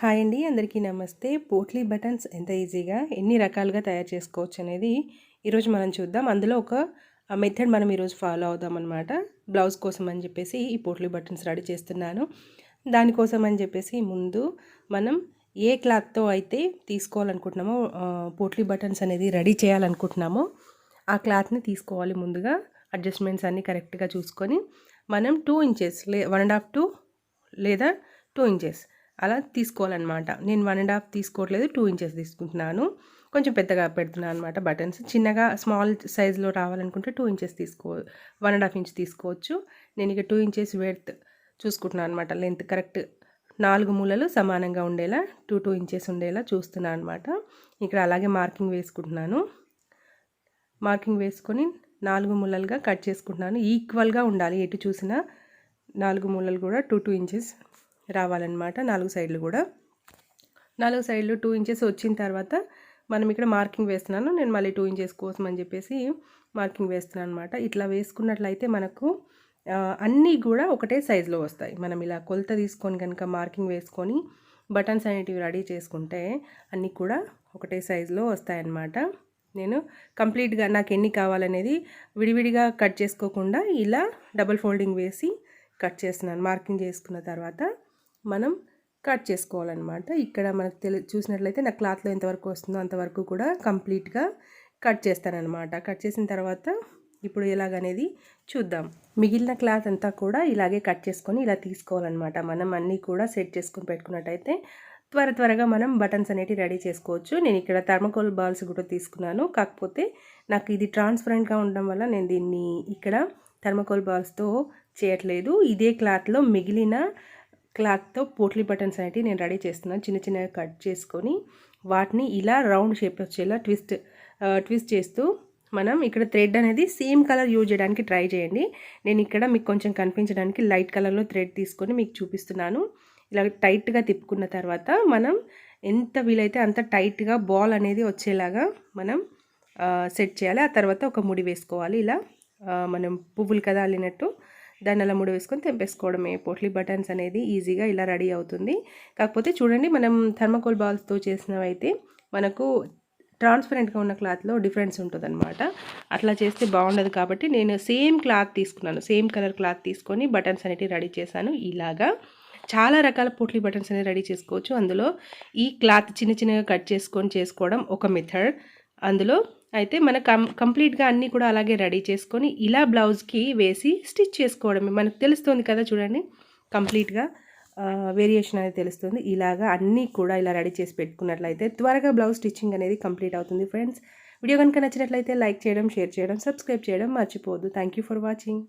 Hi అండి, అందరికీ నమస్తే. పోట్లీ బటన్స్ ఎంత ఈజీగా ఎన్ని రకాలుగా తయారు చేసుకోవచ్చు అనేది ఈరోజు మనం చూద్దాం. అందులో ఒక మెథడ్ మనం ఈరోజు ఫాలో అవుదాం అనమాట. బ్లౌజ్ కోసం అని చెప్పేసి ఈ పోట్లీ బటన్స్ రెడీ చేస్తున్నాను. దానికోసం అని చెప్పేసి ముందు మనం ఏ క్లాత్తో అయితే తీసుకోవాలనుకుంటున్నామో పోట్లీ బటన్స్ అనేది రెడీ చేయాలనుకుంటున్నామో ఆ క్లాత్ని తీసుకోవాలి. ముందుగా అడ్జస్ట్మెంట్స్ అన్నీ కరెక్ట్గా చూసుకొని మనం 2 ఇంచెస్ 1.5 to లేదా 2 ఇంచెస్ అలా తీసుకోవాలన్నమాట. నేను 1.5 తీసుకోవట్లేదు, 2 ఇంచెస్ తీసుకుంటున్నాను. కొంచెం పెద్దగా పెడుతున్నాను అనమాట. బటన్స్ చిన్నగా స్మాల్ సైజులో రావాలనుకుంటే 2 ఇంచెస్ 1.5 ఇంచ్ తీసుకోవచ్చు. నేను ఇక 2 ఇంచెస్ వెడ్త్ చూసుకుంటున్నాను అనమాట. లెంత్ కరెక్ట్ 4 మూలలు సమానంగా ఉండేలా 2 ఇంచెస్ ఉండేలా చూస్తున్నాను అనమాట. ఇక్కడ అలాగే మార్కింగ్ వేసుకుంటున్నాను. మార్కింగ్ వేసుకొని 4 మూలలుగా కట్ చేసుకుంటున్నాను. ఈక్వల్గా ఉండాలి, ఎటు చూసినా 4 మూలలు కూడా 2 ఇంచెస్ రావాలన్నమాట. 4 సైడ్లు కూడా 4 సైడ్లు 2 ఇంచెస్ వచ్చిన తర్వాత మనం ఇక్కడ మార్కింగ్ వేస్తున్నాను. నేను మళ్ళీ 2 ఇంచెస్ కోసం అని చెప్పేసి మార్కింగ్ వేస్తున్నాను అనమాట. ఇట్లా వేసుకున్నట్లయితే మనకు అన్నీ కూడా ఒకటే సైజులో వస్తాయి. మనం ఇలా కొలత తీసుకొని కనుక మార్కింగ్ వేసుకొని బటన్స్ అనేటివి రెడీ చేసుకుంటే అన్నీ కూడా ఒకటే సైజులో వస్తాయన్నమాట. నేను కంప్లీట్గా నాకు ఎన్ని కావాలనేది విడివిడిగా కట్ చేసుకోకుండా ఇలా డబుల్ ఫోల్డింగ్ వేసి కట్ చేస్తున్నాను. మార్కింగ్ చేసుకున్న తర్వాత మనం కట్ చేసుకోవాలన్నమాట. ఇక్కడ మనకు చూసినట్లయితే నా క్లాత్లో ఎంతవరకు వస్తుందో అంతవరకు కూడా కంప్లీట్గా కట్ చేస్తానన్నమాట. కట్ చేసిన తర్వాత ఇప్పుడు ఎలాగనేది చూద్దాం. మిగిలిన క్లాత్ అంతా కూడా ఇలాగే కట్ చేసుకొని ఇలా తీసుకోవాలన్నమాట. మనం అన్నీ కూడా సెట్ చేసుకొని పెట్టుకున్నట్టయితే త్వరగా మనం బటన్స్ అనేవి రెడీ చేసుకోవచ్చు. నేను ఇక్కడ థర్మకోల్ బాల్స్ కూడా తీసుకున్నాను. కాకపోతే నాకు ఇది ట్రాన్స్పరెంట్గా ఉండడం వల్ల నేను దీన్ని ఇక్కడ థర్మకోల్ బాల్స్తో చేయట్లేదు. ఇదే క్లాత్లో మిగిలిన క్లాత్తో పోట్లీ బటన్స్ అనేవి నేను రెడీ చేస్తున్నాను. చిన్నగా కట్ చేసుకొని వాటిని ఇలా రౌండ్ షేప్ వచ్చేలా ట్విస్ట్ చేస్తూ మనం ఇక్కడ థ్రెడ్ అనేది సేమ్ కలర్ యూజ్ చేయడానికి ట్రై చేయండి. నేను ఇక్కడ మీకు కొంచెం కనిపించడానికి లైట్ కలర్లో థ్రెడ్ తీసుకొని మీకు చూపిస్తున్నాను. ఇలా టైట్గా తిప్పుకున్న తర్వాత మనం ఎంత వీలైతే అంత టైట్గా బాల్ అనేది వచ్చేలాగా మనం సెట్ చేయాలి. ఆ తర్వాత ఒక ముడి వేసుకోవాలి. ఇలా మనం పువ్వులు కదా అల్లినట్టు దాన్ని అలా ముడి వేసుకొని తెంపేసుకోవడమే. పోట్లీ బటన్స్ అనేది ఈజీగా ఇలా రెడీ అవుతుంది. కాకపోతే చూడండి, మనం థర్మకోల్ బాల్స్తో చేసినవైతే మనకు ట్రాన్స్పరెంట్గా ఉన్న క్లాత్లో డిఫరెన్స్ ఉంటుందన్నమాట. అట్లా చేస్తే బాగుండదు. కాబట్టి నేను సేమ్ క్లాత్ తీసుకున్నాను, సేమ్ కలర్ క్లాత్ తీసుకొని బటన్స్ అనేవి రెడీ చేశాను. ఇలాగా చాలా రకాల పోట్లీ బటన్స్ అనేవి రెడీ చేసుకోవచ్చు. అందులో ఈ క్లాత్ చిన్నగా కట్ చేసుకొని చేసుకోవడం ఒక మెథడ్. అందులో అయితే మన కంప్లీట్గా అన్నీ కూడా అలాగే రెడీ చేసుకొని ఇలా బ్లౌజ్కి వేసి స్టిచ్ చేసుకోవడమే. మనకు తెలుస్తుంది కదా, చూడండి కంప్లీట్గా వేరియేషన్ అనేది తెలుస్తుంది. ఇలాగా అన్నీ కూడా ఇలా రెడీ చేసి పెట్టుకున్నట్లయితే త్వరగా బ్లౌజ్ స్టిచ్చింగ్ అనేది కంప్లీట్ అవుతుంది. ఫ్రెండ్స్, వీడియో కనుక నచ్చినట్లయితే లైక్ చేయడం, షేర్ చేయడం, సబ్స్క్రైబ్ చేయడం మర్చిపోవద్దు. Thank you for watching.